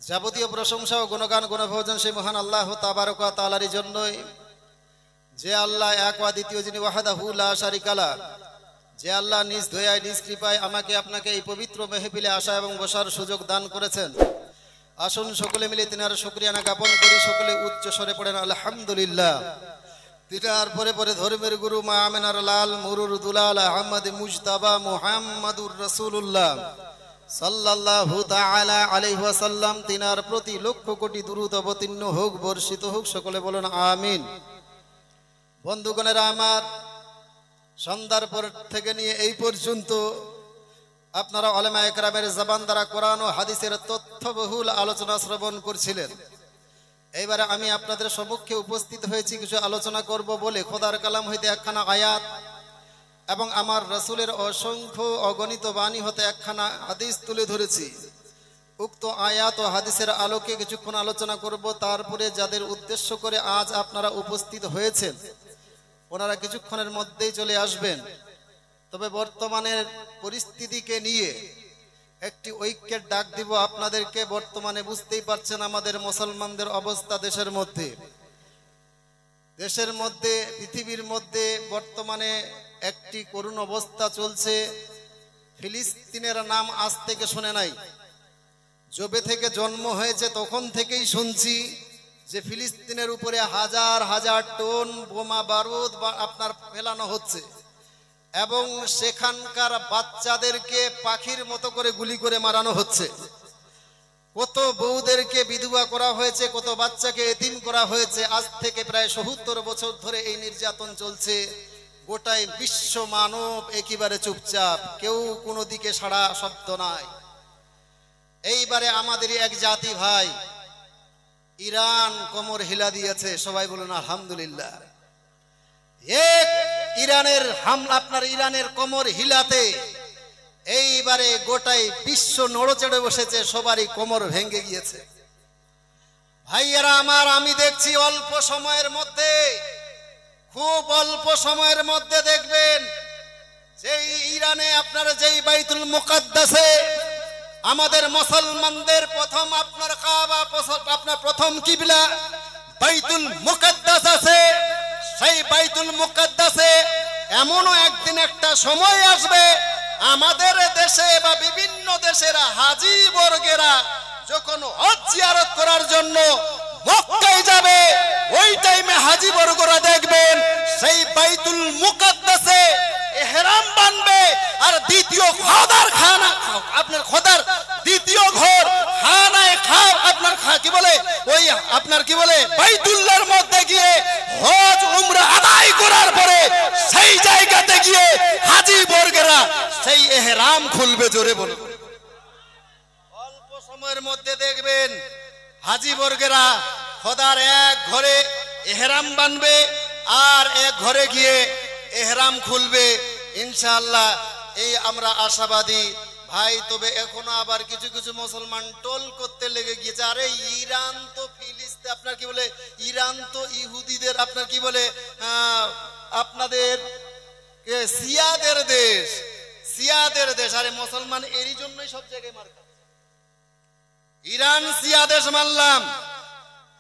যাবতীয় প্রশংসা ও গুণগান গুণভোজন সেই মহান আল্লাহ তাবারক ওয়া তাআলারই জন্যই, যে আল্লাহ এক ওয়া দ্বিতীয়, যিনি ওয়াহদাহু লা শারিকা লাহ, যে আল্লাহ নিজ দয়ায় নিজ কৃপায় আমাকে আপনাকে এই পবিত্র মেহফিলে আসা এবং বসার সুযোগ দান করেছেন। আসুন সকলে মিলে তিনার শুকরিয়া জ্ঞাপন করি। সকলে উচ্চ স্বরে পড়েন আলহামদুলিল্লাহ। তিনার পরে পরে ধর্মের গুরু মা আমেনার লাল মুরুর দুলাল আহমদ মুজতাবা মুহাম্মাদুর রাসূলুল্লাহ সাল্লাল্লাহু তাআলা আলাইহি ওয়াসাল্লাম, তিনার প্রতি লক্ষ কোটি দুরূদ অবতীর্ণ হোক, বর্ষিত হোক। সকলে বলুন আমিন। বন্ধুগণেরা আমার, সন্ধ্যার পর থেকে নিয়ে এই পর্যন্ত আপনারা উলামায়ে কেরামের জবান দ্বারা কোরআন ও হাদিসের তথ্যবহুল আলোচনা শ্রবণ করছিলেন। এইবারে আমি আপনাদের সম্মুখে উপস্থিত হয়েছি কিছু আলোচনা করব বলে খোদার কালাম হইতে একখানা আয়াত এবং আমার রাসূলের অসংখ্য অগণিত বাণী হতে একখানা হাদিস তুলে ধরেছি। উক্ত আয়াত ও হাদিসের আলোকে কিছুক্ষণ আলোচনা করব। তারপরে যাদের উদ্দেশ্য করে আজ আপনারা উপস্থিত হয়েছেন ওনারা কিছুক্ষণের মধ্যেই চলে আসবেন। তবে বর্তমানের পরিস্থিতিকে নিয়ে একটি ঐক্যের ডাক দিব আপনাদেরকে। বর্তমানে বুঝতেই পারছেন আমাদের মুসলমানদের অবস্থা দেশের মধ্যে পৃথিবীর মধ্যে বর্তমানে একটি করুণ অবস্থা চলছে। ফিলিস্তিনের নাম আজ থেকে শুনে নাই, যবে থেকে জন্ম হয়েছে তখন থেকেই শুনছি যে ফিলিস্তিনের উপরে হাজার হাজার টন বোমা বারুদ আপনার ফেলানো হচ্ছে এবং সেখানকার বাচ্চাদেরকে পাখির মতো করে গুলি করে মারানো হচ্ছে। কত বউদেরকে বিধবা করা হয়েছে, কত বাচ্চাকে এতিম করা হয়েছে। আজ থেকে প্রায় ৭০ বছর ধরে এই নির্যাতন চলছে। গোটাই বিশ্ব মানব একেবারে চুপচাপ, কেউ কোনো দিকে সাড়া শব্দ নাই। এইবারে আমাদেরই এক জাতি ভাই ইরান কোমর হিলা দিয়েছে। সবাই বলুন আলহামদুলিল্লাহ। ইরানের হামলা, আপনার ইরানের কোমর হিলাতে এইবারে গোটাই বিশ্ব নড়চড়ে বসেছে, সবারই কোমর ভেঙে গিয়েছে। ভাইয়েরা আমার, আমি দেখছি অল্প সময়ের মধ্যে, খুব অল্প সময়ের মধ্যে দেখবেন যেই ইরানে আপনার যেই বাইতুল মুকাদ্দাসে আমাদের মুসলমানদের প্রথম আপনার কাবা, আপনার প্রথম কিবলা বাইতুল মুকাদ্দাস আছে, সেই বাইতুল মুকাদ্দাসে এমনও একদিন একটা সময় আসবে আমাদের দেশে বা বিভিন্ন দেশের হাজী বর্গেরা যখন হজ জিয়ারত করার জন্য মক্কায় যাবে, ওই টাইমে হাজী বর্গরা দেখবেন সেই বাইতুল মুকাদ্দাসে ইহরাম বানবে আর দ্বিতীয় খোদার খানা, আপনার খোদার দ্বিতীয় ঘর খানায় আপনার কি বলে ওই আপনার কি বলে বাইতুল্লাহর মধ্যে গিয়ে হজ উমরা আদায় করার পরে সেই জায়গাতে গিয়ে হাজী বর্গেরা সেই ইহরাম খুলবে। জোরে বলুন। অল্প সময়ের মধ্যে দেখবেন হাজী বর্গেরা খোদার এক ঘরে ইহরাম বানবে আর এক ঘরে গিয়ে ইহরাম খুলবে ইনশাআল্লাহ। এই আমরা আশাবাদী ভাই। তবে এখনো আবার কিছু কিছু মুসলমান টোল করতে লেগে গিয়েছে, আরে ইরান তো ফিলিস্তিন, আপনার কি বলে ইরান তো ইহুদিদের আপনার কি বলে আপনাদের শিয়াদের দেশ, শিয়াদের দেশ। আরে মুসলমান এরই জন্যই সব জায়গায় মার খাচ্ছে। ইরান শিয়া দেশ মানলাম,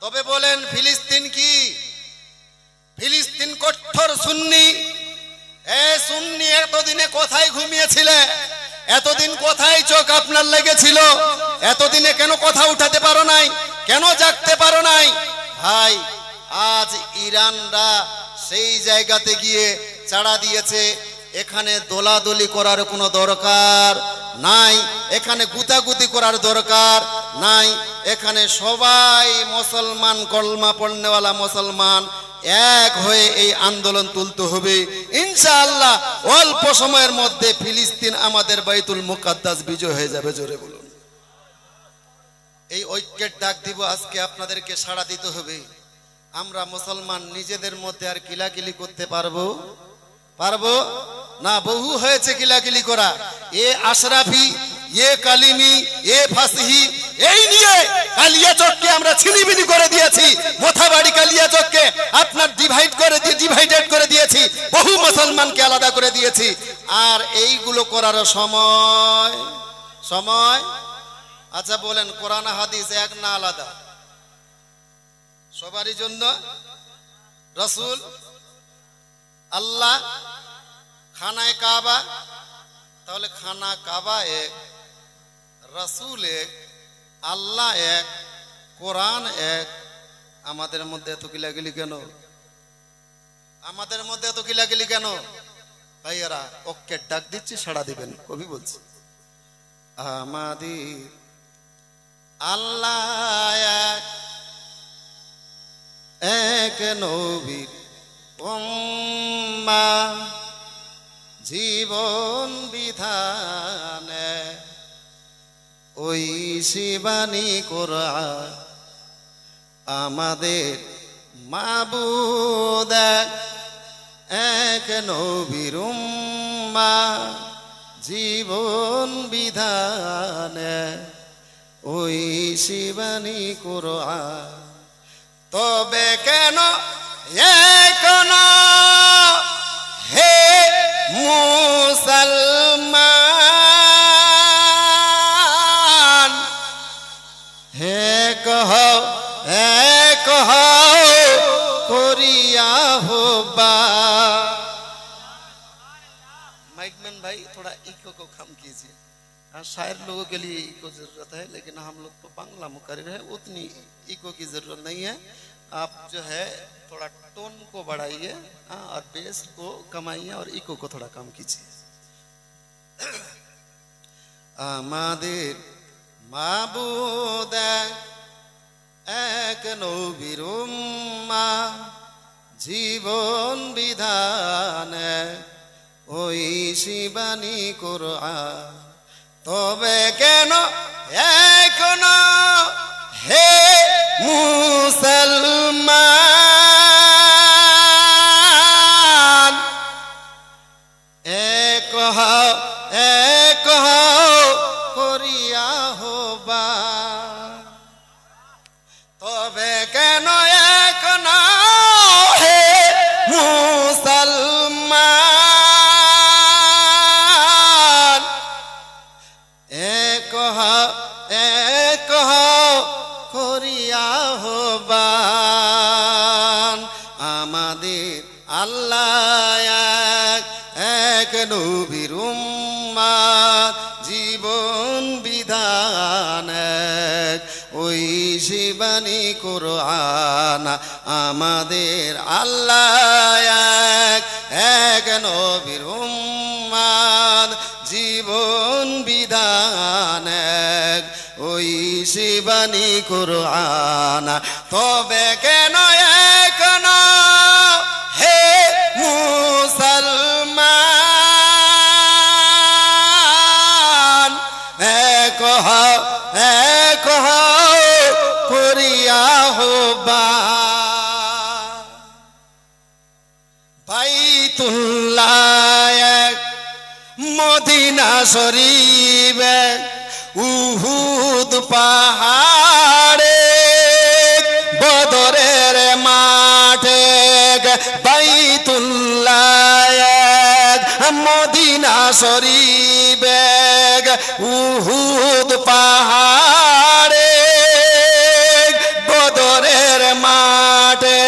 তবে বলেন ফিলিস্তিন কি? ফিলিস্তিন কঠোর সুন্নি। সুন্নি এতদিনে কোথায় ঘুমিয়েছিলে? এতদিন কোথায় চোখ আপনার লেগেছিল? এতদিনে কেন কথা উঠাতে পারো নাই? কেন জাগতে পারো নাই? ভাই, আজ ইরানরা সেই জায়গাতে গিয়ে চাড়া দিয়েছে। এখানে দোলাদলি করার কোনো দরকার নাই, এখানে গুতাগুতি করার দরকার নাই। এখানে সবাই মুসলমান, কলমা পড়নেওয়ালা মুসলমান এক হয়ে এই আন্দোলন তুলতে হবে ইনশাআল্লাহ। অল্প সময়ের মধ্যে ফিলিস্তিন আমাদের বাইতুল মুকাদ্দাস বিজয় হয়ে যাবে। জোরে বলুন। এই ঐক্যের ডাক দিব আজকে আপনাদেরকে সাড়া দিতে হবে। আমরা মুসলমান নিজেদের মধ্যে আর কিলাকিলি করতে পারবো না? বহু হয়েছে কিলাকিলি করা। এ আশরাফি, এ কালিমি, এ ফাসহি, এই নিয়ে কালিয়াচককে আমরা ছিনিবিনি করে দিয়েছি। মোথাবাড়ি কালিয়াচককে আপনার ডিভাইডেড করে দিয়েছি, বহু মুসলমানকে আলাদা করে দিয়েছি। আর এইগুলো করার সময় আচ্ছা বলেন, কোরআন হাদিস এক না আলাদা? সবারই জন্য রাসূল, আল্লাহ, খানায় কাবা। তাহলে খানা কাবা এক, রাসূল এক, আল্লাহ এক, কোরআন এক। আমাদের মধ্যে এত কিলাকিলি কেন? আমাদের মধ্যে এত কিলাকিলি কেন? ভাইয়ারা, ওকে ডাক দিচ্ছি, সাড়া দিবেন। কবি বলছে, আমাদের আল্লাহ এক, এক নবীর উম্মাহ, জীবন বিধান ওই শিবানী কোরআন। আমাদের মাবুদ এক, নবীর উম্মাহ, জীবন বিধান ওই শিবানী কোরআন। তবে কেন এখন হে মুসলমান, হে কহ करिया होबा। माइकमैन भाई थोड़ा इको को कम कीजिए। शायर लोगों के लिए इको जरूरत है, लेकिन हम लोग तो बांग्ला मुकर्रर है, उतनी इको की जरूरत नहीं है। आप जो है थोड़ा टोन को बढ़ाइए और बेस को कमाइए और इको को थोड़ा कम कीजिए। আমাদের মাবুদ এক, নবীর উম্মাহ, জীবন বিধান ওই শিবানী কোরআন। তবে কেন এখন হে মুসলমান, এক করিয়া হবা। তবে কেন এখন হে মুসলমান, এক করিয়া হবান। আমাদের আল্লাহ এক, নবীর উম্মাহ, জীবন বিধান ওই শিবানী কোরআন। আমাদের আল্লাহ এক, নবীর উম্মাহ, জীবন বিধান ওই শিবানী কোরআন। তবে কেন এখন হে মুসলমান, এক করিয়া হবা। বাইতুল্লাহ এক, মদিনা শরীফ এক, উহুদ পাহাড়ে বদরের মাঠে। বাইতুল্লাহ এক, মদিনা শরীফ এক, উহুদ পাহাড়ে বদরের মাঠে।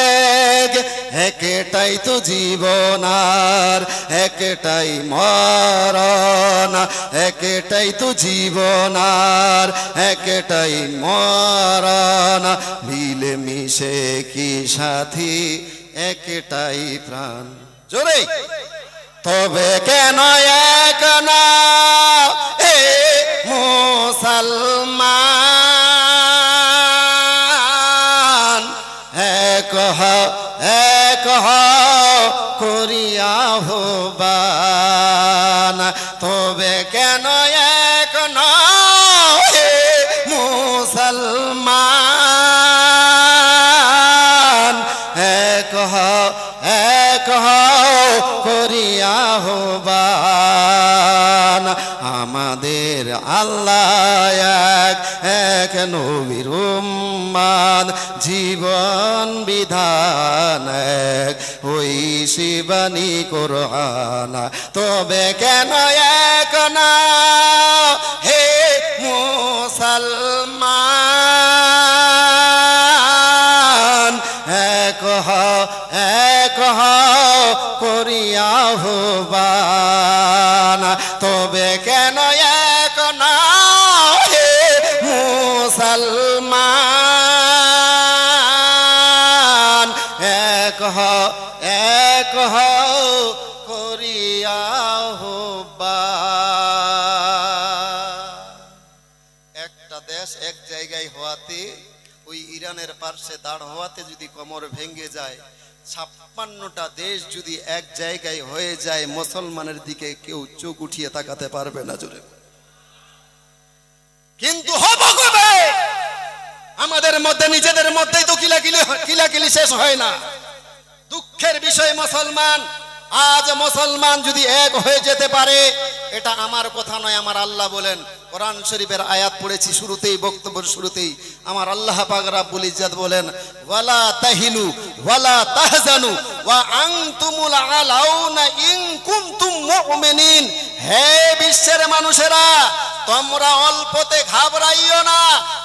একটাই তো জীবন আর একটাই মরণ, একটাই তো জীবন আর একটাই মরণ। মিলে মিশে কি সাথী একটাই প্রাণ। জোরে তবে কেন এক না এ মুসলমান, এক করিয়া হবান। তবে কেন এক হে মুসলমান, এক করিয়া হবান। আমাদের আল্লাহ এক, নবীর উম্মাহ, জীবন বিধান এক ওই শিবানী কোরআন। তবে কেন এক না হে মুসলমান, মুসলমান এক হও করিয়া একটা দেশ এক জায়গায় হওয়াতে, ওই ইরানের পার্শ্বে দাঁড় হওয়াতে যদি কোমর ভেঙে যায়, 56টা দেশ যদি এক জায়গায় হয়ে যায়, মুসলমানের দিকে কেউ চোখ উঠিয়ে তাকাতে পারবে না জোরে। কিন্তু হবে কবে? আমাদের মধ্যে নিজেদের মধ্যেই তো কিলাকিলি শেষ হয় না। দুঃখের বিষয় মুসলমান, আজ মুসলমান যদি এক হয়ে যেতে পারে, এটা আমার কথা নয়, আমার আল্লাহ বলেন। কোরআন শরীফের আয়াত পড়েছি শুরুতেই, বক্তব্যের শুরুতেই আমার আল্লাহ পাক রব্বুল ইজ্জত বলেন, ওয়ালা তাহিনু ওয়ালা তাহজানু ওয়া আনতুমুল আলাউনা ইন কুনতুম মুমিনিন। হে বিশ্বের মানুষেরা, তোমরা অল্পতে ঘাবড়াইও না,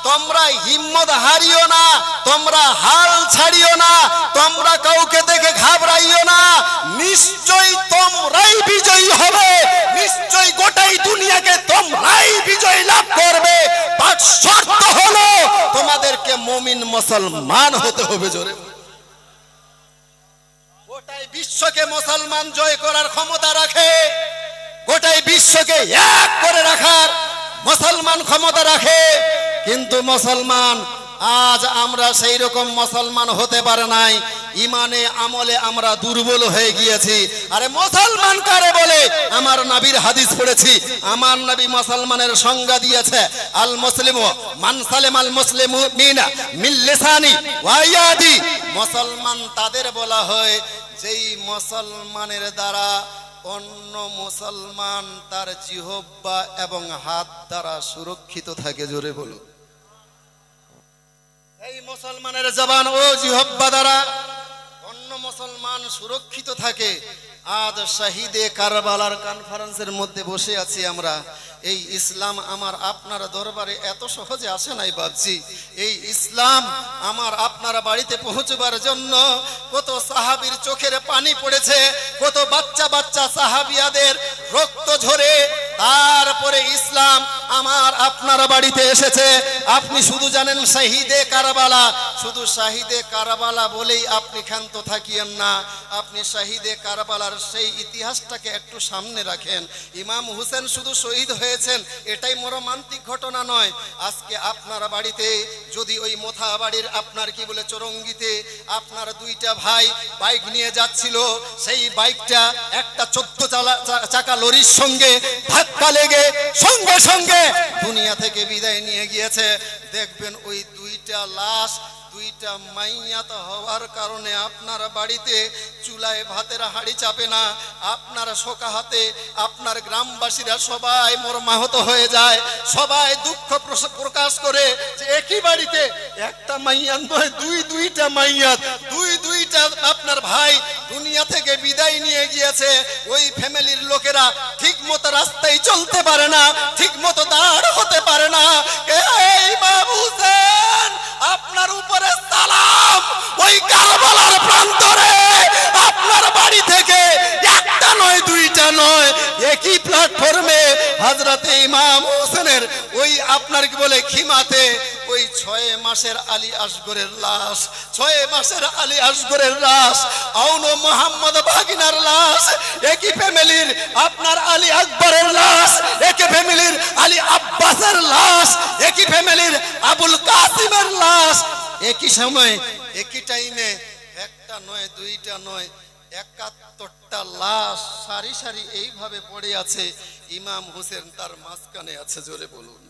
তোমরা হিম্মত হারিও না, তোমরা হাল ছাড়িও না, তোমরা কাউকে দেখে ঘাবড়াইও না। নিশ্চয়ই তোমরাই বিজয়ী হবে, নিশ্চয়ই গোটাই দুনিয়াকে তোমরাই বিজয় লাভ করবে। বাট শর্ত হলো তোমাদেরকে মুমিন মুসলমান হতে হবে জোরে। গোটাই বিশ্বকে মুসলমান জয় করার ক্ষমতা রাখে, গোটাই বিশ্বকে এক করে রাখার মুসলমান ক্ষমতা রাখে। কিন্তু মুসলমান আজ আমরা সেই রকম মুসলমান হতে পারে নাই। ইমানে আমলে আমরা দুর্বল হয়ে গিয়েছি। আরে মুসলমান কারে বলে? আমার নবীর হাদিস পড়েছি, আমার নবী মুসলমানের সংজ্ঞা দিয়েছে, আল মুসলিমু মান সালামাল মুসলিমুনা মিন লিসানি ওয়া ইয়াদি। মুসলমান তাদের বলা হয় যেই মুসলমানের দ্বারা অন্য মুসলমান তার জিহ্বা এবং হাত দ্বারা সুরক্ষিত থাকে জোরে বলো। এই মুসলমানের জবান ও জিহ্বা দ্বারা অন্য মুসলমান সুরক্ষিত থাকে। আজ শহীদে কারবালার কনফারেন্সের মধ্যে বসে আছি আমরা। এই ইসলাম আমার আপনার দরবারে এত সহজে আসে নাই ভাবছি। এই ইসলাম আমার আপনার বাড়িতে পৌঁছবার জন্য কত সাহাবীর চোখের পানি পড়েছে, কত বাচ্চা বাচ্চা সাহাবিয়াদের রক্ত ঝরে তারপরে ইসলাম আমার আপনার বাড়িতে এসেছে। আপনি শুধু জানেন শহীদে কারবালা, শুধু শহীদে কারবালা বলেই আপনি ক্ষান্ত থাকিয়েন না। আপনি শহীদে কারবালার সেই ইতিহাসটাকে একটু সামনে রাখেন। ইমাম হুসেন শুধু শহীদ হয়েছেন এটাই মর্মান্তিক ঘটনা নয়। আজকে আপনার বাড়িতে যদি ওই মোথাবাড়ির আপনার কি বলে চরঙ্গিতে আপনার দুইটা ভাই বাইক নিয়ে যাচ্ছিল, সেই বাইকটা একটা 14 চাকা লরির সঙ্গে ধাক্কা লেগে সঙ্গে সঙ্গে দুনিয়া থেকে বিদায় নিয়ে গিয়েছে, দেখবেন ওই দুইটা লাশ, দুইটা মাইয়াত হওয়ার কারণে আপনার বাড়িতে চুলায় ভাতের হাঁড়ি চাপে না। আপনার শোকাহাতে আপনার গ্রামবাসীরা সবাই মর্মাহত হয়ে যায়, সবাই দুঃখ প্রকাশ করে যে একই বাড়িতে একটা মাইয়াত নয়, দুইটা মাইয়াত, দুইটা আপনার ভাই দুনিয়া থেকে বিদায় নিয়ে গিয়েছে। ওই ফ্যামিলির লোকেরা ঠিক মতো রাস্তায় চলতে পারে না, ঠিক মতো দাঁড় হতে পারে না। এই বাবু হোসেন আপনার উপরে সালাম। ওই কারবালার প্রান্তরে আপনার বাড়ি থেকে একটা নয়, দুইটা নয়, একই প্ল্যাটফর্মে হযরতে ইমাম হোসেনের ওই আপনার কি বলে খিমাতে ওই 6 মাসের আলী আসগরের লাশ, 6 মাসের আলী আসগরের লাশ, আউনো মোহাম্মদ ভাগিনার লাশ, একই ফ্যামিলির আপনার আলী আকবরের লাশ, একই ফ্যামিলির আলী আব্বাসের লাশ, একই ফ্যামিলির আবুল কাসিমের লাশ, একই সময় একই টাইমে একটা নয়, দুইটা নয়, 71টা লাশ সারি সারি এইভাবে পড়ে আছে। ইমাম হোসেন তার মাঝখানে আছে জোরে বলুন।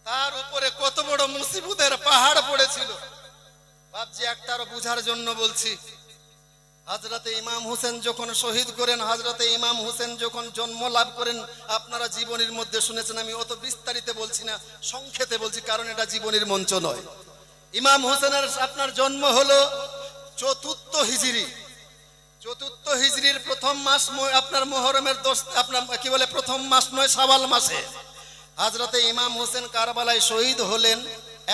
তার উপরে কত বড় মুসিবতের পাহাড় পড়েছিল ভাবছি একটার বুঝার জন্য বলছি। হযরতে ইমাম হোসেন যখন শহীদ করেন, হযরতে ইমাম হোসেন যখন জন্ম লাভ করেন, আপনারা জীবনীর মধ্যে শুনেছেন, আমি অত বিস্তারিত বলছি না, সংক্ষেপে বলছি কারণ এটা জীবনীর মঞ্চ নয়। ইমাম হোসেনের আপনার জন্ম হলো 4th হিজরি, 4th হিজরির প্রথম মাস আপনার মুহররমের 10 আপনার কি বলে প্রথম মাস নয়, শাওয়াল মাসে হযরতে ইমাম হোসেন কারবালায় শহীদ হলেন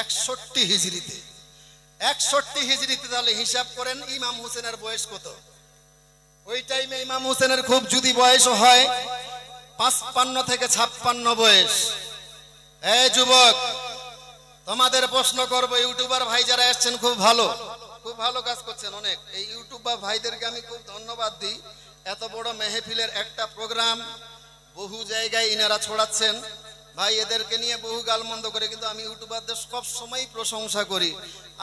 61 হিজরিতে। 61 হিজরিতে তাহলে হিসাব করেন ইমাম হোসেনের বয়স কত? ওই টাইমে ইমাম হোসেনের খুব যদি বয়স হয় 55 থেকে 56 বয়স, এই যুবক, তোমাদের প্রশ্ন করবো, ইউটিউবার ভাই যারা এসছেন খুব ভালো কাজ করছেন অনেক। এই ইউটিউবার ভাইদেরকে আমি খুব ধন্যবাদ দিই। এত বড় মেহফিলের একটা প্রোগ্রাম বহু জায়গায় ইনারা ছড়াচ্ছেন। ভাই এদেরকে নিয়ে বহু গালমন্দ করে, কিন্তু আমি ইউটিউবারদের সব সময় প্রশংসা করি।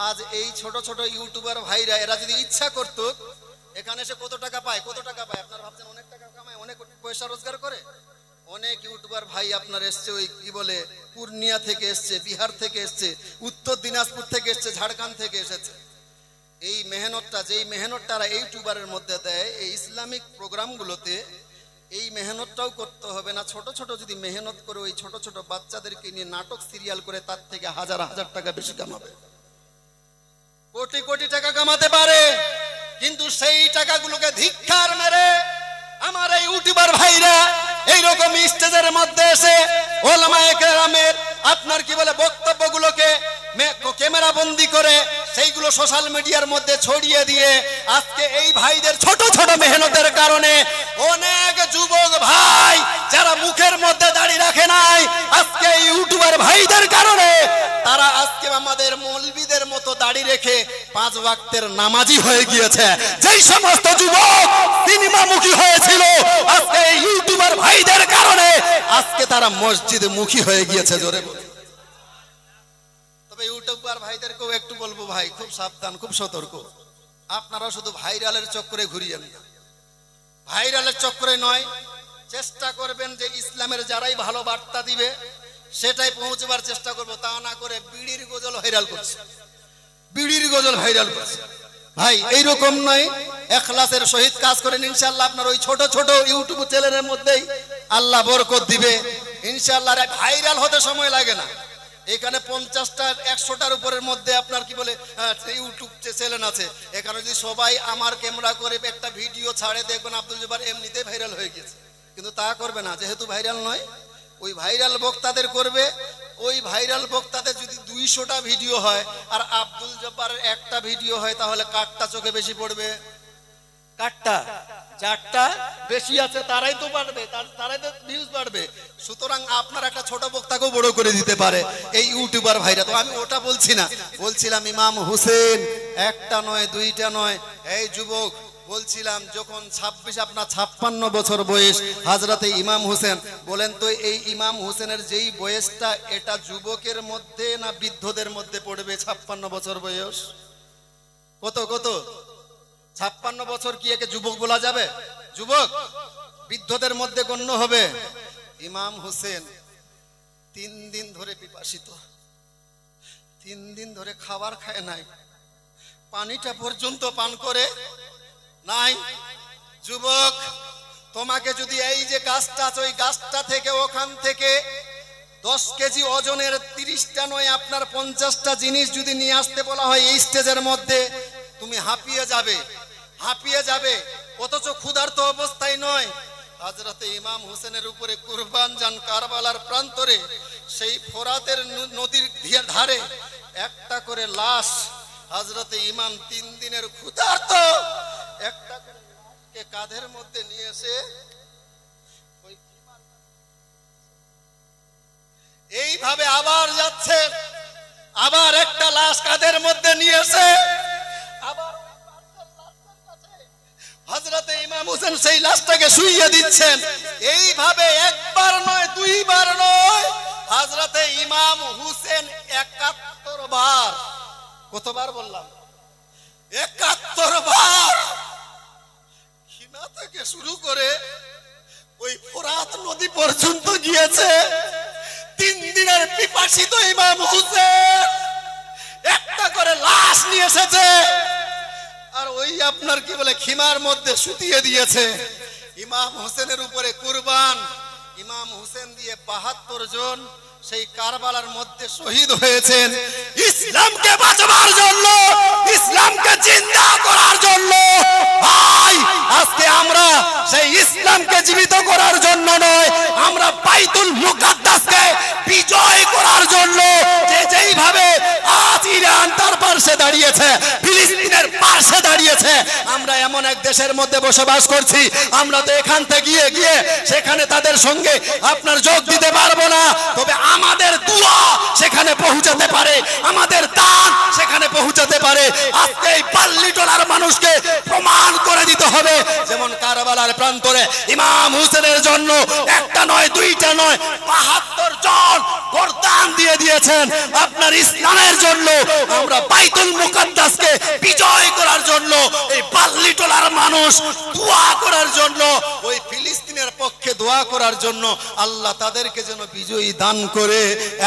আজ এই ছোট ছোট ইউটিউবার ভাইরা এরা যদি ইচ্ছা করত এখানে এসে কত টাকা পায় আপনারা ভাবছেন অনেক টাকা কামায়, অনেক পয়সা রোজগার করে। অনেক ইউটিউবার ভাই আপনার এসছে, ওই কি বলে পূর্ণিয়া থেকে এসছে, বিহার থেকে এসছে, উত্তর দিনাজপুর থেকে এসছে, ঝাড়খণ্ড থেকে এসেছে। এই মেহনতটা, যেই মেহনতটা ইউটিউবারের মধ্যে দেয় এই ইসলামিক প্রোগ্রামগুলোতে, এই মেহনতটাও করতে হবে না। ছোট ছোট যদি মেহনত করে ওই ছোট ছোট বাচ্চাদেরকে নিয়ে নাটক সিরিয়াল করে তার থেকে হাজার হাজার টাকা বেশি কামাবে, কোটি কোটি টাকা কামাতে পারে। কিন্তু সেই টাকাগুলোকে ধিক্কার মেরে আমার এই ইউটিউবার ভাইরা এইরকম স্টেজের মধ্যে এসে ওলামায়ে কেরামের আপনার কি বলে বক্তব্যগুলোকে ক্যামেরা বন্দি করে সেইগুলো সোশ্যাল মিডিয়ার মধ্যে ছড়িয়ে দিয়ে আজকে এই ভাইদের ছোট ছোট মেহনতের কারণে অনেক যুবক ভাই যারা মুখের মধ্যে দাড়ি রাখে নাই, আজকে ইউটিউবার ভাইদের কারণে তারা আজকে আমাদের মৌলবীদের মতো দাড়ি রেখে 5 ওয়াক্তের নামাজি হয়ে গিয়েছে। যেই সমস্ত যুবক সিনেমামুখী হয়েছিল আজকে এই ইউটিউবার ভাইদের কারণে আজকে তারা মসজিদে মুখী হয়ে গিয়েছে। জোরে বলে তবে ইউটিউবার ভাইদেরকেও একটু বলবো, ভাই খুব সাবধান, খুব সতর্ক। আপনারা শুধু ভাইরালের চক্করে ঘুরিয়েন না, ভাইরালের চক্করে নয়, চেষ্টা করবেন যে ইসলামের যারাই ভালো বার্তা দিবে সেটাই পৌঁছবার চেষ্টা করবো। তা না করে বিড়ির গজল ভাইরাল করছে, বিড়ির গজল ভাইরাল করছে। ভাই এইরকম নয়, ইখলাসের সহিত কাজ করেন, ইনশাআল্লাহ আপনার ওই ছোট ছোট ইউটিউব চ্যানেলের মধ্যেই আল্লাহ বরকত দিবে ইনশাআল্লাহ। ভাইরাল হতে সময় লাগে না। এখানে 50টা 100টার উপরের মধ্যে আপনার কি বলে ইউটিউব চ্যানেল আছে। এখানে যদি সবাই আমার ক্যামেরা করে একটা ভিডিও ছাড়ে, দেখবেন আব্দুল জব্বার এমনিতেই ভাইরাল হয়ে গেছে। কিন্তু তা করবে না, যেহেতু ভাইরাল নয়, ওই ভাইরাল বক্তাদের করবে। ওই ভাইরাল বক্তাদের যদি 200টা ভিডিও হয় আর আব্দুল জব্বারের একটা ভিডিও হয়, তাহলে কারটা চোখে বেশি পড়বে? কারটা, যারটা বেশি আছে তারাই তো বাড়বে, তারাই তো ভিউজ বাড়বে। সুতরাং আপনার একটা ছোট বক্তাকেও বড় করে দিতে পারে এই ইউটিউবার ভাইরা। তো আমি ওটা বলছি না, বলছিলাম ইমাম হুসেন একটা নয়, 2টা নয়। এই যুবক বলছিলাম, যখন 56 বছর বয়স হযরতে ইমাম হুসেন, বলেন তো এই ইমাম হুসেনের যেই বয়সটা, এটা যুবকের মধ্যে না বৃদ্ধদের মধ্যে পড়বে? 56 বছর বয়স কত 56 বছর কি একে যুবক বলা যাবে? যুবক বৃদ্ধদের মধ্যে গণ্য হবে। ইমাম হুসেন 3 দিন ধরে পিপাসিত, 3 দিন ধরে খাবার খায় নাই, পানিটা পর্যন্ত পান করে নাই। যুবক তোমাকে যদি এই যে গাছটা আছে, ওই গাছটা থেকে ওখান থেকে 10 কেজি ওজনের 30টা নয় আপনার 50টা জিনিস যদি নিয়ে আসতে বলা হয় এই স্টেজের মধ্যে, তুমি হাঁপিয়ে যাবে। অথচ ক্ষুধার্ত অবস্থায় নয়, হযরতে ইমাম হুসেনের উপরে কুরবান যান কারবালার প্রান্তরে, সেই ফোরাতের নদীর ধারে একটা করে লাশ হযরতে ইমাম 3 দিনের ক্ষুধার্ত একটা করে লাশকে কাঁধের মধ্যে নিয়ে এসে এইভাবে আবার যাচ্ছে, আবার একটা লাশ কাঁধের মধ্যে নিয়ে এসে আবার হযরতে ইমাম হুসেন সেই লাশটাকে শুইয়ে দিচ্ছেন। এইভাবে একবার নয়, 2 বার নয়, হযরতে ইমাম হুসেন 71 বার, কতবার বললাম? 71 বার খিনা থেকে শুরু করে ওই ফোরাত নদী পর্যন্ত গিয়েছে। 3 দিনের পিপাসিত ইমাম হুসেন একটা করে লাশ নিয়ে এসেছে, আর ওই আপনার কি বলে খিমার মধ্যে শুতিয়ে দিয়েছে। ইমাম হোসেনের উপরে কুরবান, ইমাম হোসেন দিয়ে 72 জন সেই কারবালার মধ্যে শহীদ হয়েছেন ইসলামকে বাঁচাবার জন্য, ইসলামকে জিন্দা করার জন্য। ভাই আজকে আমরা সেই ইসলামকে জীবিত করার জন্য নয়, আমরা বাইতুল মুকাদ্দাসকে বিজয় করার জন্য যেইভাবে আজ ইরান তার পার্শ্বে দাঁড়িয়েছে, ফিলিস্তিনের পার্শ্বে দাঁড়িয়েছে। আমরা এমন এক দেশের মধ্যে বসবাস করছি, আমরা তো এখান থেকে গিয়ে গিয়ে সেখানে তাদের সঙ্গে আপনার যোগ দিতে পারবো না, তবে আমাদের দোয়া সেখানে পৌঁছাতে পারে, আমাদের দান সেখানে পৌঁছাতে পারে। আজকে এই পাল্লিটোলার মানুষকে প্রমাণ করে দিতে হবে, যেমন কারবালার প্রান্তরে ইমাম হুসেনের জন্য একটা নয় দুইটা নয় ৭২ জন কোরবান দিয়ে দিয়েছেন। আপনার ইসলামের জন্য, আমরা বাইতুল মুকাদ্দাসকে বিজয় করার জন্য, এই পাল্লিটোলার মানুষ দোয়া করার জন্য, ওই ফিলিস্তিনের পক্ষে দোয়া করার জন্য আল্লাহ তাদেরকে যেন বিজয়ী দান করে,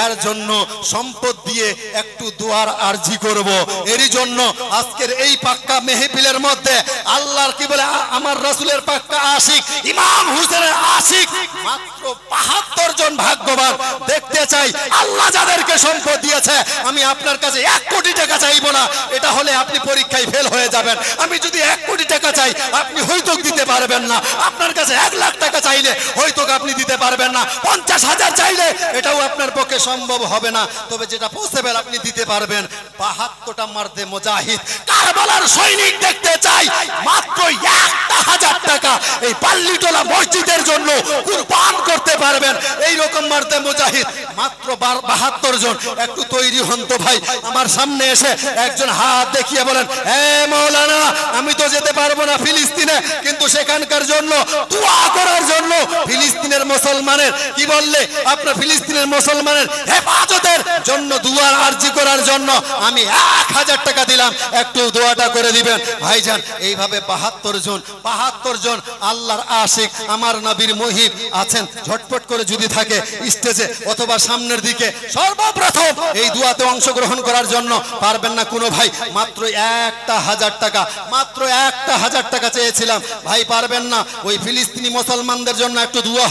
এর জন্য সম্পদ দিয়ে একটু দোয়ার আরজি করব। এরই জন্য আজকের এই পাক্কা মেহফিলের মধ্যে আল্লাহর কি বলে আমার রাসূলের পাক্কা আশিক ইমাম হুসেনের আশিক মাত্র ৭২ জন ভাগ্যবান দেখতে চাই। আল্লাহ যাদেরকে সম্পদ দিয়েছে, আমি আপনার কাছে ১ কোটি টাকা চাইবো না, এটা হলে আপনি পরীক্ষায় ফেল হয়ে যাবেন। আমি যদি ১ কোটি টাকা চাই, আপনি হয়তো দিতে পারবেন না। আপনার কাছে ১ লাখ টাকা চাইলে হয়তো আপনি দিতে পারবেন না। ৫০,০০০ চাইলে এটাও আপনার পক্ষে সম্ভব হবে না, তবে যেটা পসিবল আপনি দিতে পারবেন। ৭২টা মারদে মুজাহিদ কারবালার সৈনিক দেখতে চাই, মাত্র ১,০০০ টাকা এই পাল্লিটোলা মসজিদের জন্য কুরবান করতে পারবেন। এই রকম মারদে মুজাহিদ মাত্র ৭২ জন। একটু তৈরি হন তো ভাই, আমার সামনে এসে একজন হাত দেখিয়ে বলেন, হে মাওলানা, আমি তো যেতে পারবো না ফিলিস্তিনে, কিন্তু সেখানকার জন্য দোয়া করার জন্য, ফিলিস্তিনের মুসলমানের কি বললে আপনার ফিলিস্তিনের মুসলমানের হেফাজতের জন্য দোয়ার আরজি করার জন্য আমি ১,০০০ টাকা দিলাম, একটু দোয়াটা করে দিবেন ভাইজান। এইভাবে ৭২ জন আল্লাহর আশিক আমার নবীর মুহিব আছেন। ঝটপট করে যদি থাকে স্টেজে অথবা সামনের দিকে সর্বপ্রথম এই দোয়াতে অংশগ্রহণ করার জন্য পারবেন না কোনো ভাই, মাত্র ১,০০০ টাকা, মাত্র ১,০০০ টাকা চেয়েছিলাম ভাই, পারবেন না। ওই ফিলিস্তিনি মুসলমানদের জন্য একটু দোয়া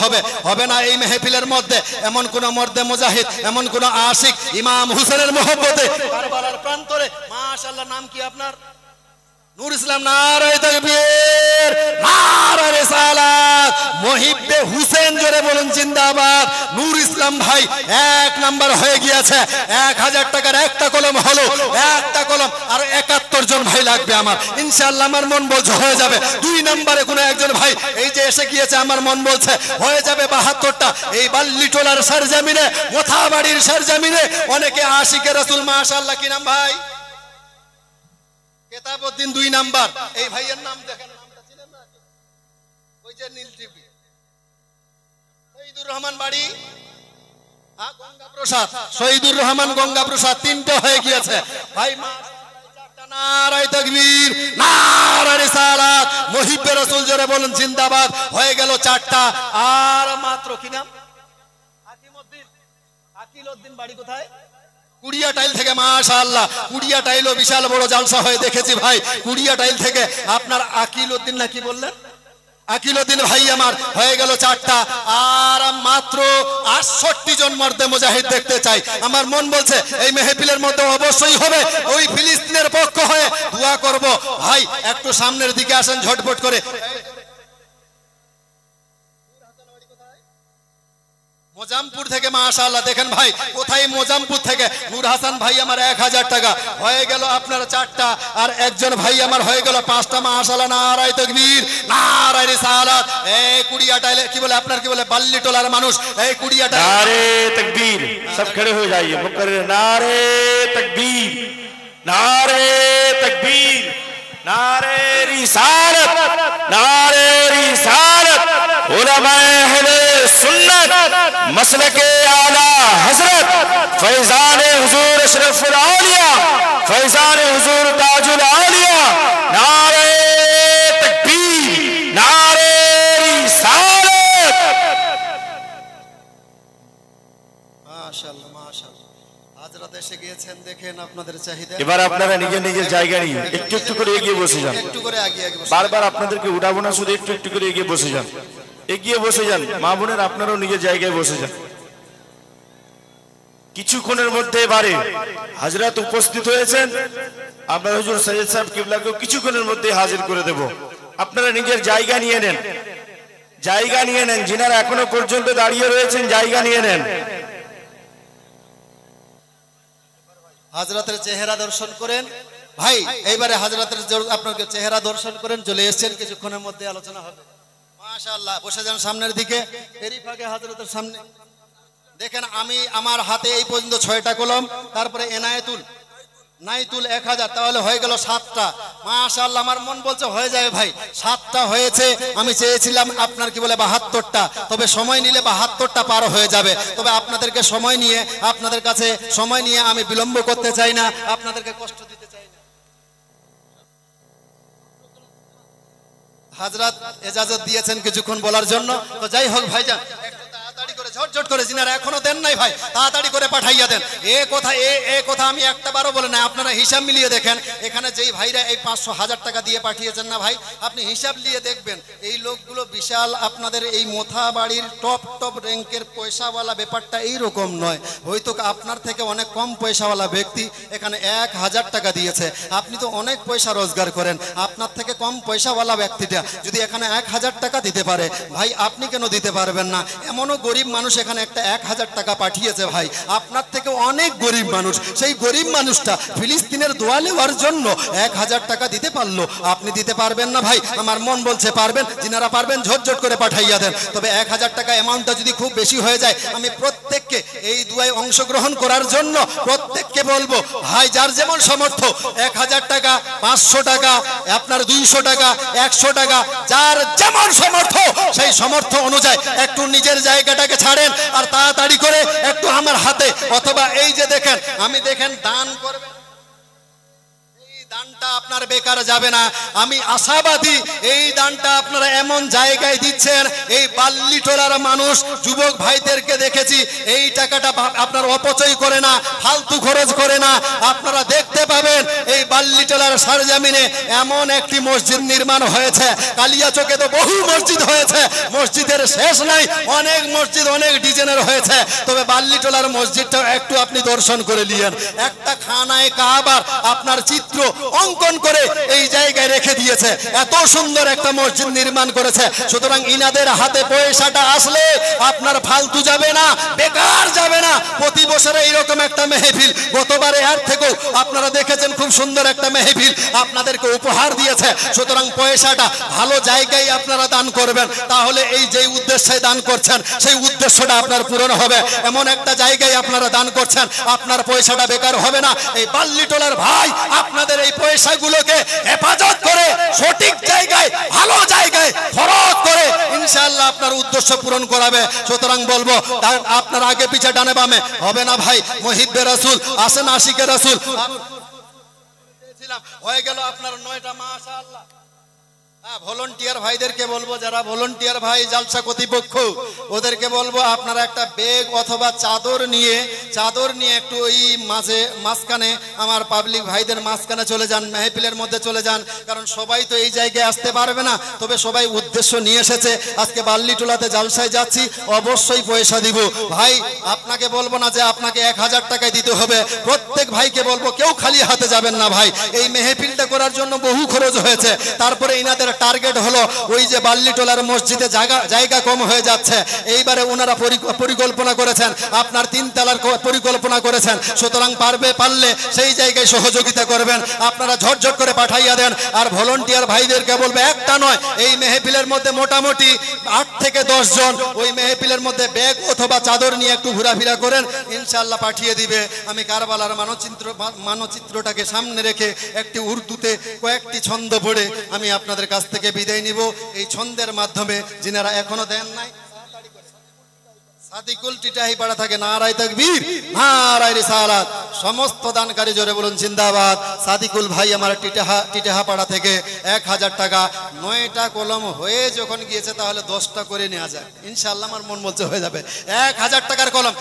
হবে না এই মেহফিলের মধ্যে? এমন কোন মর্দে মুজাহিদ, এমন কোন আশিক ইমাম হুসেনের মহব্বতে কারবালার প্রান্তরে, মাশাআল্লাহ, নাম কি আপনার? নূর ইসলাম, নারায়ে তাকবীর, নারায়ে রিসালাত, মুহিব্বে হুসেন জোরে বলুন জিন্দাবাদ। নূর ইসলাম ভাই ১ নাম্বার হয়ে গিয়েছে। ১,০০০ টাকার একটা কলম হলো, একটা কলম, আর ৭১ জন ভাই লাগবে আমার, ইনশাআল্লাহ। আমার মন বলছে হয়ে যাবে। ২ নম্বরে কোন একজন ভাই এই যে এসে গিয়েছে, আমার মন বলছে হয়ে যাবে ৭২টা। এই বাল্লিটোলার সরজমিনে, মোথাবাড়ির সরজমিনে অনেকে আশিকে রাসূল, মাশাআল্লাহ। কি নাম ভাই? কেতাবউদ্দিন ২ নাম্বার। এই ভাইয়ের নাম দেখেন, নামটা চিনেন না? ওই যে নীল টিভি, শহীদুর রহমান বাড়ি, গঙ্গা প্রসাদ, শহীদুর রহমান গঙ্গা প্রসাদ। ৩টা হয়ে গিয়েছে ভাই, মাশাআল্লাহ। নারায়ে তাকবীর, নারায়ে রিসালাত, মুহিব্বে রাসূল জোরে বলুন জিন্দাবাদ। হয়ে গেল ৪টা। আর মাত্র কি নাম? আকিলউদ্দিন বাড়ি কোথায়? কুড়িয়া টাইল থেকে, মাশাআল্লাহ। কুড়িয়া টাইলও বিশাল বড় জালসা হয়ে দেখেছি ভাই। কুড়িয়া টাইল থেকে আপনার আকিলউদ্দিন না কি বললেন? আকিলউদ্দিন ভাই আমার হয়ে গেল ৪টা। আর মাত্র ৬৮ জন মর্দে মুজাহিদ দেখতে চাই। আমার মন বলছে এই মেহফিলের মধ্যে অবশ্যই হবে ওই ফিলিস্তিনের পক্ষ হয়ে দোয়া করব। ভাই একটু সামনের দিকে আসেন ঝটপট করে। মোজামপুর থেকে, মাশাআল্লাহ, দেখেন ভাই কোথায় মোজামপুর থেকে নূর হাসান ভাই আমার ১,০০০ টাকা হয়ে গেল আপনার ৪টা। আর একজন ভাই আমার হয়ে গেল ৫টা, মাশাআল্লাহ। নারায়ে তাকবীর, নারায়ে রিসালাত। এই কুড়িয়া টাইলে কি বলে আপনার কি বলে বাল্লিটোলার মানুষ, এই কুড়িয়া টাইলে নারায়ে তাকবীর। সব खड़े हो जाइए, मुकर्रर नारे तकबीर, नारे तकबीर, नारे रिसालत, नारे रिसालत। उलमाए अहले सुन्नत मसलके आला हजरत फैजाने हुजूर अशरफुल आलिया, फैजाने हुजूर ताजुल आलिया। नारे तकबीर, नारे रिसालत। মাশাআল্লাহ, মাশাআল্লাহ। হাজরাত এসে গিয়েছেন, দেখেন আপনাদের চাহিদা। এবার আপনারা নিজের নিজের জায়গা নিয়ে একটু একটু করে এগিয়ে বসে যান। একটু করে এগিয়ে বসে, বারবার আপনাদেরকে উঠাবো না, শুধু একটু একটু করে এগিয়ে বসে যান, এগিয়ে বসে যান। মা বোনের আপনারাও নিজের জায়গায় বসে যান। কিছুক্ষণের মধ্যে এবারে হাজরাত উপস্থিত হয়েছেন। আমরা হুজুর সৈয়দ সাহেব কিবলাকেও কিছুক্ষণের মধ্যে হাজির করে দেব। আপনারা নিজের জায়গা নিয়ে নেন, জায়গা নিয়ে নেন। যিনারা এখনো পর্যন্ত দাঁড়িয়ে রয়েছেন জায়গা নিয়ে নেন। হাজরাতের চেহারা দর্শন করেন ভাই। এইবারে হাজরাতের আপনাকে চেহারা দর্শন করেন, চলে এসেছেন, কিছুক্ষণের মধ্যে আলোচনা হবে। মাশাআল্লাহ, বসে যান সামনের দিকে। এরই ফাঁকে হাজরাতের সামনে দেখেন আমি আমার হাতে এই পর্যন্ত 6টা কলম, তারপরে এনায়েতুল নাইতুল 1000, তাহলে হয়ে গেল 7টা। মাশাআল্লাহ, আমার মন বলছে হয়ে যাবে ভাই, 7টা হয়েছে। আমি চেয়েছিলাম আপনার কি বলে 72টা, তবে সময় নিলে 72টা পার হয়ে যাবে। তবে আপনাদেরকে সময় নিয়ে, আপনাদের কাছে সময় নিয়ে আমি বিলম্ব করতে চাই না, আপনাদেরকে কষ্ট দিতে চাই না। হাজরাত এজাজত দিয়েছেন কিছুক্ষণ বলার জন্য, তো যাই হোক ভাইজান একটু তাড়াতাড়ি করে ঝটঝট করে, যিনারা এখনো দেন নাই ভাই তাড়াতাড়ি করে পাঠাইয়া দেন। এ কথা আমি একটাবারও বলে না, আপনারা হিসাব মিলিয়ে দেখেন। এখানে যেই ভাইরা এই 500,000 টাকা দিয়ে পাঠিয়েছেন না ভাই, আপনি হিসাব নিয়ে দেখবেন এই লোকগুলো বিশাল আপনাদের এই মোথা বাড়ির টপ র্যাঙ্কের পয়সাওয়ালা। ব্যাপারটা এইরকম নয়, হয়তো আপনার থেকে অনেক কম পয়সাওয়ালা ব্যক্তি এখানে 1000 টাকা দিয়েছে। আপনি তো অনেক পয়সা রোজগার করেন, আপনার থেকে কম পয়সাওয়ালা ব্যক্তিটা যদি এখানে 1000 টাকা দিতে পারে, ভাই আপনি কেন দিতে পারবেন না? এমনও গরিব মানুষ এখানে একটা 1000 টাকা পাঠিয়েছে ভাই, আপনার থেকে অনেক গরিব মানুষ। সেই গরিব মানুষটা ফিলিস্তিনের দোয়া নেওয়ার জন্য 1000 টাকা দিতে পারলো, আপনি দিতে পারবেন না ভাই? আমার মন বলছে পারবেন। যিনারা পারবেন ঝটঝট করে পাঠাইয়া দেন। তবে 1000 টাকা অ্যামাউন্টটা যদি খুব বেশি হয়ে যায়, আমি প্রত্যেককে এই দুয়ায় অংশগ্রহণ করার জন্য প্রত্যেককে বলবো, ভাই যার যেমন সামর্থ্য, 1000 টাকা, 500 টাকা, আপনার 200 টাকা, 100 টাকা, যার যেমন সামর্থ্য সেই সামর্থ্য অনুযায়ী একটু নিজের জায়গাটাকে ছাড়েন আর তাড়াতাড়ি করে একটু আমার হাতে, অথবা এই যে দেখেন আমি দেখেন দান করবেন, দানটা আপনার বেকার যাবে না। আমি আশাবাদী এই দানটা আপনারা এমন জায়গায় দিচ্ছেন, এই বাল্লিটোলার মানুষ যুবক ভাইদেরকে দেখেছি এই টাকাটা আপনার অপচয় করে না, ফালতু খরচ করে না। আপনারা দেখতে পাবেন এই বাল্লিটোলার সরজমিনে এমন একটি মসজিদ নির্মাণ হয়েছে। কালিয়াচকে তো বহু মসজিদ হয়েছে, মসজিদের শেষ নাই, অনেক মসজিদ অনেক ডিজাইনের হয়েছে। তবে বাল্লিটোলার মসজিদটা একটু আপনি দর্শন করে নিয়েন। একটা খানায় কাবার আপনার চিত্র অঙ্কন করে এই জায়গায় রেখে দিয়েছে, এত সুন্দর একটা মসজিদ নির্মাণ করেছে। সুতরাং ইনাদের হাতে পয়সাটা আসলে আপনার ফালতু যাবে না, বেকার যাবে না। প্রতি বছরে এইরকম একটা মেহফিল, গতবারে এর থেকেও আপনারা দেখেছেন খুব সুন্দর একটা মেহফিল আপনাদেরকে উপহার দিয়েছে। সুতরাং পয়সাটা ভালো জায়গায় আপনারা দান করবেন, তাহলে এই যে উদ্দেশ্যে দান করছেন সেই উদ্দেশ্যটা আপনার পূরণ হবে। এমন একটা জায়গায় আপনারা দান করছেন, আপনার পয়সাটা বেকার হবে না। এই বাল্লিটোলার ভাই আপনাদের এই পয়সাগুলোকে হেফাজত করে সঠিক জায়গায়, ভালো জায়গায় খরচ করে ইনশাআল্লাহ আপনার উদ্দেশ্য পূরণ করাবে। সুতরাং বলবো আপনার আগে পিছে ডানে বামে হবে না ভাই, মুহিব্বে রাসূল আসেন, আশিকে রাসূল হয়ে গেল আপনার 9টা। মাশাআল্লাহ, ভলান্টিয়ার ভাইদেরকে বলবো, যারা ভলান্টিয়ার ভাই জালসা কর্তৃপক্ষ, ওদেরকে বলবো আপনারা একটা ব্যাগ অথবা চাদর নিয়ে একটু ওই মাঝখানে আমার পাবলিক ভাইদের মাঝখানে চলে যান, মেহফিলের মধ্যে চলে যান। কারণ সবাই তো এই জায়গায় আসতে পারবে না, তবে সবাই উদ্দেশ্য নিয়ে এসেছে আজকে বাল্লিটোলাতে জালসায় যাচ্ছি, অবশ্যই পয়সা দিব ভাই। আপনাকে বলবো না যে আপনাকে 1000 টাকায় দিতে হবে, প্রত্যেক ভাইকে বলবো কেউ খালি হাতে যাবেন না ভাই। এই মেহফিলটা করার জন্য বহু খরচ হয়েছে, তারপরে ইনাদের টার্গেট হলো ওই যে বাল্লিটোলার মসজিদে জায়গা কম হয়ে যাচ্ছে। এইবারে ওনারা পরিকল্পনা করেছেন, আপনার 3 তলার পরিকল্পনা করেছেন। সুতরাং পারলে সেই জায়গায় সহযোগিতা করবেন, আপনারা ঝটঝট করে পাঠাইয়া দেন। আর ভলান্টিয়ার ভাইদেরকে বলবে একটা নয়, এই মেহফিলের মধ্যে মোটামুটি 8 থেকে 10 জন ওই মেহফিলের মধ্যে ব্যাগ অথবা চাদর নিয়ে একটু ঘোরাফেরা করেন, ইনশাআল্লাহ পাঠিয়ে দিবে। আমি কারবালার মানচিত্রটাকে সামনে রেখে একটি উর্দুতে কয়েকটি ছন্দ পড়ে আমি আপনাদের কাছ থেকে বিদায় নিব। এই ছন্দের মাধ্যমে যিনারা এখনো দেন নাই, সাদিকুল টিটাহি পাড়া থাকে, নারায়ে তাকবীর, নারায়ে রিসালাত। সমস্ত দানকারী জোরে বলুন জিন্দাবাদ। সাদিকুল ভাই আমার টিটাহা পাড়া থেকে 1000 টাকা, 9টা কলম হয়ে যখন গিয়েছে তাহলে 10টা করে নেওয়া যায় ইনশাআল্লাহ। আমার মন বলছে হয়ে যাবে 1000 টাকার কলম।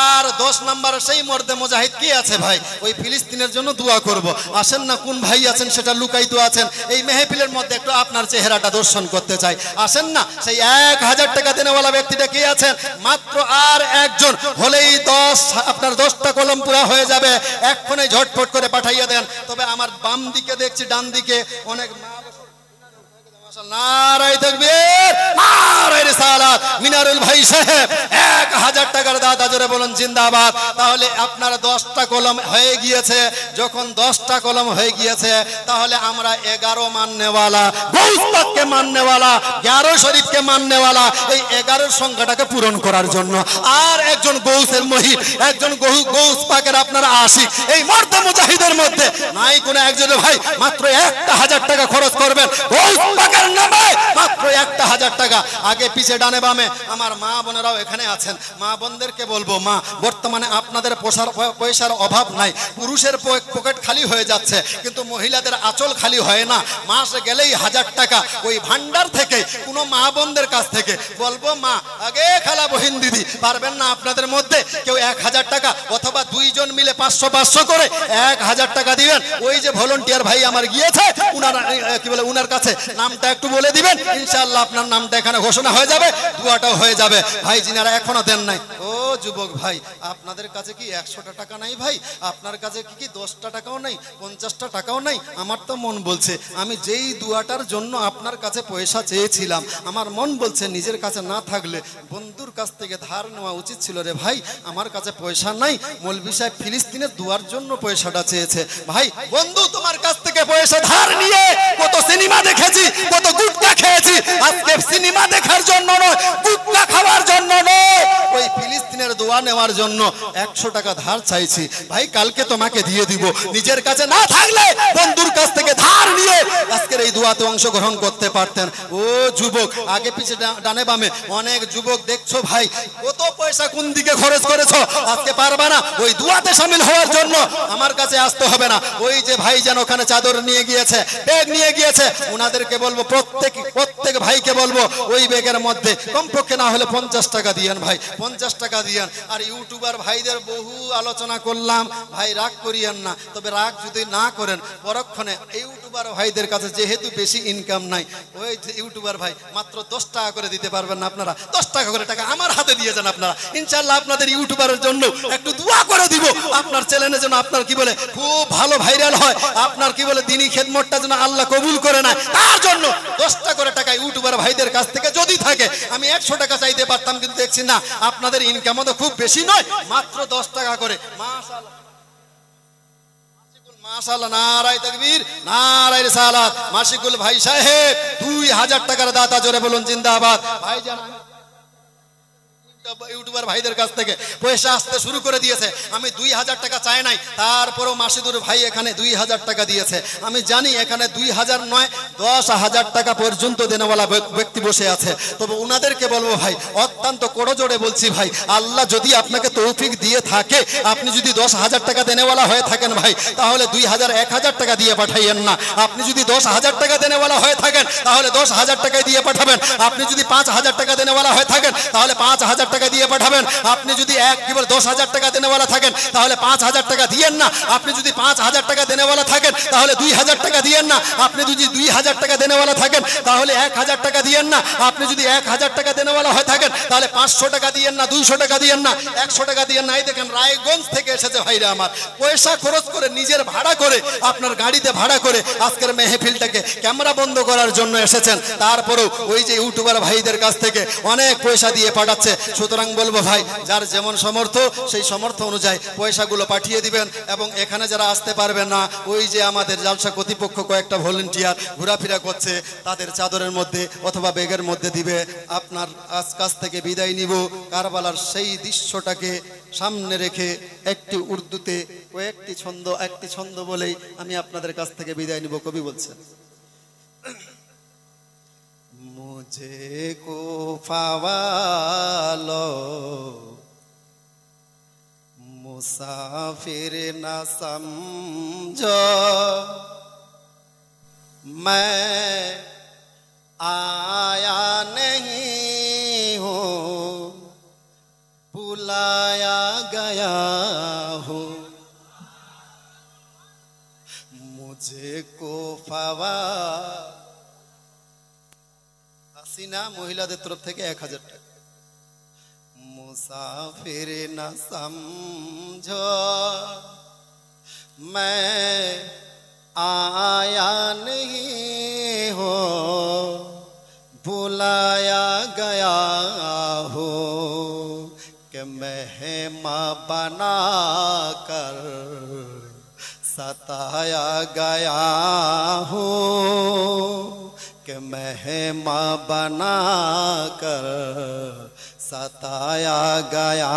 আর 10 নম্বর সেই মর্দে মুজাহিদ কে আছে ভাই, ওই ফিলিস্তিনের জন্য দোয়া করব। আসেন না, কোন ভাই আছেন সেটা লুকায়িত আছেন, এই মেহফিলের মধ্যে একটু আপনার চেহারাটা দর্শন করতে চাই। আসেন না, সেই 1000 টাকা দেনেওয়ালা ব্যক্তিটা কে আছেন? মাত্র আর একজন হলেই আপনার 10টা কলম পুরা হয়ে যাবে। এক্ষুনি ঝটফট করে পাঠাইয়া দেন। তবে আমার বাম দিকে দেখছি, ডান দিকে অনেক নারায়ে তাকবীর, নারায়ে রিসালাত। মিনারুল ভাই সাহেব 1000 টাকার দাতা, জোরে বলুন জিন্দাবাদ। তাহলে আপনার 10টা কলম হয়ে গিয়েছে। যখন 10টা কলম হয়ে গিয়েছে, তাহলে আমরা 11 মাননেওয়ালা, গৌস পাককে মাননেওয়ালা, 11 শরীফকে মাননেওয়ালা, এই 11 সংখ্যাটাকে পূরণ করার জন্য আর একজন গৌসের মহিব, একজন গৌস পাকের আপনার আশিক, এই মর্দে মুজাহিদের মধ্যে নাই কোনো একজনের ভাই মাত্র 1000 টাকা খরচ করবেন গৌস পাকের নামে, মাত্র 1000 টাকা। আগে পিছে ডানে বামে আমার মা বোনেরাও এখানে আছেন, মা বোনদেরকে বলবো, মা বর্তমানে আপনাদের পয়সার অভাব নাই, পুরুষের পকেট খালি হয়ে যাচ্ছে, কিন্তু মহিলাদের আঁচল খালি হয় না। মাস গেলেই 1000 টাকা ওই ভান্ডার থেকে কোনো মা বোনদের কাছ থেকে বলবো, মা আগে খালা বহিন দিদি পারবেন না আপনাদের মধ্যে কেউ 1000 টাকা অথবা 2 জন মিলে 500 করে 1000 টাকা দিবেন। ওই যে ভলান্টিয়ার ভাই আমার গিয়েছে, উনার কি বলে উনার কাছে নামটা একটু বলে দিবেন, ইনশাআল্লাহ আপনার নামটা এখানে ঘোষণা হয়ে যাবে, দুয়াটাও হয়ে যাবে। ভাই যিনারা এখনো দেন নাই, ও যুবক ভাই, আপনাদের কাছে কি 100টা টাকা নাই ভাই? আপনার কাছে কি 10টা টাকাও নাই, 50টা টাকাও নাই? আমার তো মন বলছে, আমি যেই দুয়াটার জন্য আপনার কাছে পয়সা চেয়েছিলাম, আমার মন বলছে নিজের কাছে না থাকলে বন্ধুর কাছ থেকে ধার নেওয়া উচিত ছিল রে ভাই। আমার কাছে পয়সা নাই, মৌলভী সাহেব ফিলিস্তিনের দুয়ার জন্য পয়সাটা চেয়েছে। ভাই বন্ধু তোমার কাছ থেকে পয়সা ধার নিয়ে কত সিনেমা দেখেছি, কত গুটকা খেয়েছি, আজকে সিনেমা দেখার জন্য নয়, গুটকা খাওয়ার জন্য নয়, ওই ফিলিস্তিনের দোয়া নেওয়ার জন্য 100 টাকা ধার চাইছি। ভাই কালকে তোমাকে দিয়ে দিব, নিজের কাছে না থাকলে বন্ধুর কাছ থেকে ধার নিয়ে আজকের এই দোয়াতে অংশগ্রহণ করতে পারতেন। ও যুবক, আগে পিছে ডানে বামে অনেক যুবক দেখছো ভাই, কত পয়সা কোন দিকে খরচ করেছো, আজকে পারবা না ওই দোয়াতে শামিল হওয়ার জন্য আমার কাছে আসতে হবে না। ওই যে ভাই যেন ওখানে চাদর নিয়ে গিয়েছে, ব্যাগ নিয়ে গিয়েছে, ওনাদেরকে বলবো, প্রত্যেক ভাইকে বলবো ওই ব্যাগের মধ্যে কমপক্ষে না হলে 50 টাকা দিয়েন ভাই, 50 টাকা দিয়েন। আর ইউটিউবার ভাইদের বহু আলোচনা করলাম, ভাই রাগ করিয়েন না, তবে রাগ যদি না করেন পরক্ষণে ইউটিউবার ভাইদের কাছে যেহেতু বেশি ইনকাম নাই, ওই ইউটিউবার ভাই মাত্র 10 টাকা করে দিতে পারবেন না আপনারা, 10 টাকা করে টাকা আমার হাতে দিয়ে যান আপনারা, ইনশাআল্লাহ আপনাদের ইউটিউবারের জন্য একটু দোয়া করে দিব, আপনার চ্যানেলের জন্য আপনার কি বলে খুব ভালো ভাইরাল হয়, আপনার কি বলে দিনী খেদমতটা যেন আল্লাহ কবুল করে নেয়, তার জন্য 10টা করে টাকা ইউটিউবার ভাইদের কাছ থেকে যদি থাকে, আমি 100 টাকা চাইতে পারতাম, কিন্তু দেখছি না আপনাদের ইনকামও তো খুব বেশি নয়, মাত্র 10 টাকা করে। মাশাআল্লাহ মাশাআল্লাহ, নারায়ে তাকবীর, নারায়ে রিসালাত। মাশিকুল ভাই সাহেব 2000 টাকার দাতা, জোরে বলুন জিন্দাবাদ। ভাই জানা ইউটিউবার ভাইদের কাছ থেকে পয়সা আসতে শুরু করে দিয়েছে। আমি 2000 টাকা চাই নাই, তারপরেও মাসিদুর ভাই এখানে 2000 টাকা দিয়েছে। আমি জানি এখানে 2000 নয় 10,000 টাকা পর্যন্ত দেনেওয়ালা ব্যক্তি বসে আছে। তবে উনাদেরকে বলবো ভাই, অত্যন্ত করজোড়ে বলছি ভাই, আল্লাহ যদি আপনাকে তৌফিক দিয়ে থাকে, আপনি যদি 10,000 টাকা দেনেওয়ালা হয়ে থাকেন ভাই, তাহলে 2000 1000 টাকা দিয়ে পাঠাইয়েন না। আপনি যদি 10,000 টাকা দেনেওয়ালা হয়ে থাকেন, তাহলে 10,000 টাকায় দিয়ে পাঠাবেন। আপনি যদি 5,000 টাকা দেনেওয়ালা হয়ে থাকেন, তাহলে 5,000 টাকা দিয়ে পাঠাবেন। আপনি যদি 10,000 টাকা দেনেওয়ালা থাকেন, তাহলে 5,000 টাকা দিয়েন না। আপনি যদি 5,000 টাকা দেনেওয়ালা থাকেন, তাহলে 2,000 টাকা দিয়েন না। আপনি যদি 2,000 টাকা দেনেওয়ালা থাকেন, তাহলে 1,000 টাকা দিয়েন না। আপনি যদি 1,000 টাকা দেনেওয়ালা হয়ে থাকেন, তাহলে 500 টাকা দিয়েন না, 200 টাকা দিয়েন না, 100 টাকা দিয়েন না। এই দেখেন রায়গঞ্জ থেকে এসেছে ভাইরা আমার, পয়সা খরচ করে, নিজের ভাড়া করে, আপনার গাড়িতে ভাড়া করে আজকের মেহফিলটাকে ক্যামেরা বন্ধ করার জন্য এসেছেন। তারপরেও ওই যে ইউটিউবার ভাইদের কাছ থেকে অনেক পয়সা দিয়ে পাঠাচ্ছে। সুতরাং বলবো ভাই, যার যেমন সমর্থ সেই সমর্থ অনুযায়ী পয়সাগুলো পাঠিয়ে দিবেন। এবং এখানে যারা আসতে পারবেন না, ওই যে আমাদের জালসা কর্তৃপক্ষ কয়েকটা ভলেন্টিয়ার ঘোরাফেরা করছে, তাদের চাদরের মধ্যে অথবা ব্যাগের মধ্যে দিবে। আপনার কাছ থেকে বিদায় নিব কারবালার সেই দৃশ্যটাকে সামনে রেখে একটি উর্দুতে একটি ছন্দ বলেই আমি আপনাদের কাছ থেকে বিদায় নিব। কবি বলছেন, मुझे को फावालो मुसाफिर न समझो, मैं आया नहीं हूँ, बुलाया गया हूँ। मुझे को फावा সিনা মহিলাদের তরফ থেকে 1000 টাকা। মুসাফির না সমঝো मैं आया नहीं हो मेहमा बना कर सताया गया हूँ कि मेहमा बना कर सताया गया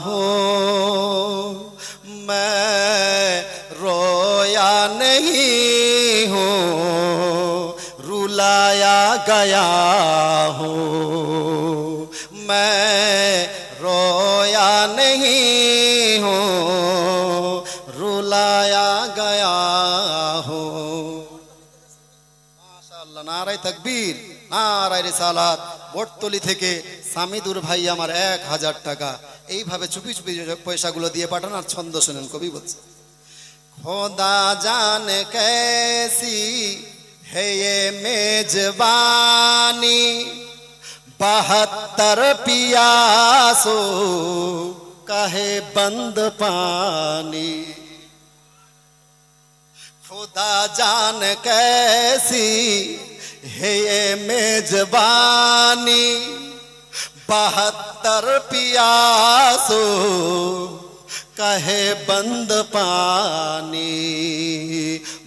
हूँ। मैं रोया नहीं हूँ, रुलाया गया हूँ। मैं रोया नहीं हूँ, रुलाया गया हूँ। माशाअल्लाह, नाराए तकबीर, नाराए रिसालात। বটতলি থেকে সামিদুর ভাই আমার 1000 টাকা এইভাবে চুপি চুপি পয়সাগুলো দিয়ে পাঠান। আর ছন্দ শুনেন, কবি বলছে, খোদা জানে कैसी है ये मेजबानी, 72 पियासो कहे बंद पानी। खुदा जान कैसी है ये मेजबानी, 72 पियासो कहे बंद पानी।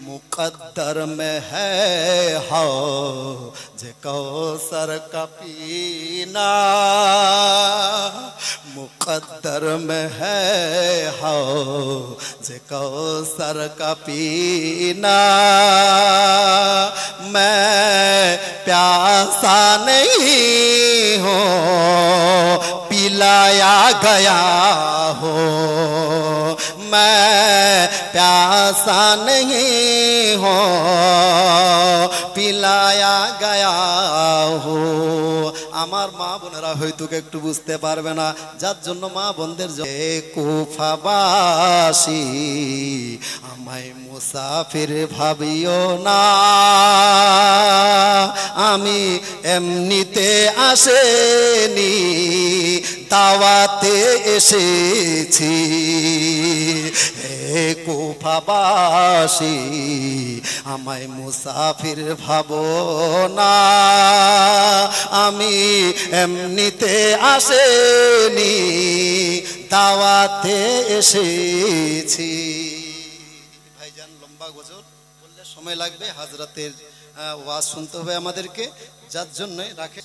मुकद्दर में है हौज कौसर का पीना, मुकद्दर में है हौज कौसर का पीना। मैं प्यासा नहीं हूँ, पिलाया गया हूँ। मैं प्यासा नहीं हूँ, पिलाया गया हूँ। আমার মা বোনেরা হয়তো একটু বুঝতে পারবে না, যার জন্য মা বোনদের কুফাবাসী আমায় মুসাফির ভাবিও না। আমি এমনিতে আসেনি, দাওয়াতে এসেছি। হে কুফাবাসী আমায় মুসাফির ভাবো না, আমি এমনিতে আসেনি, দাওয়াতে এসেছি। ভাইজান, লম্বা গজল বললে সময় লাগবে, হাজরাতের ওয়াজ শুনতে হবে আমাদেরকে, যার জন্য রাখে।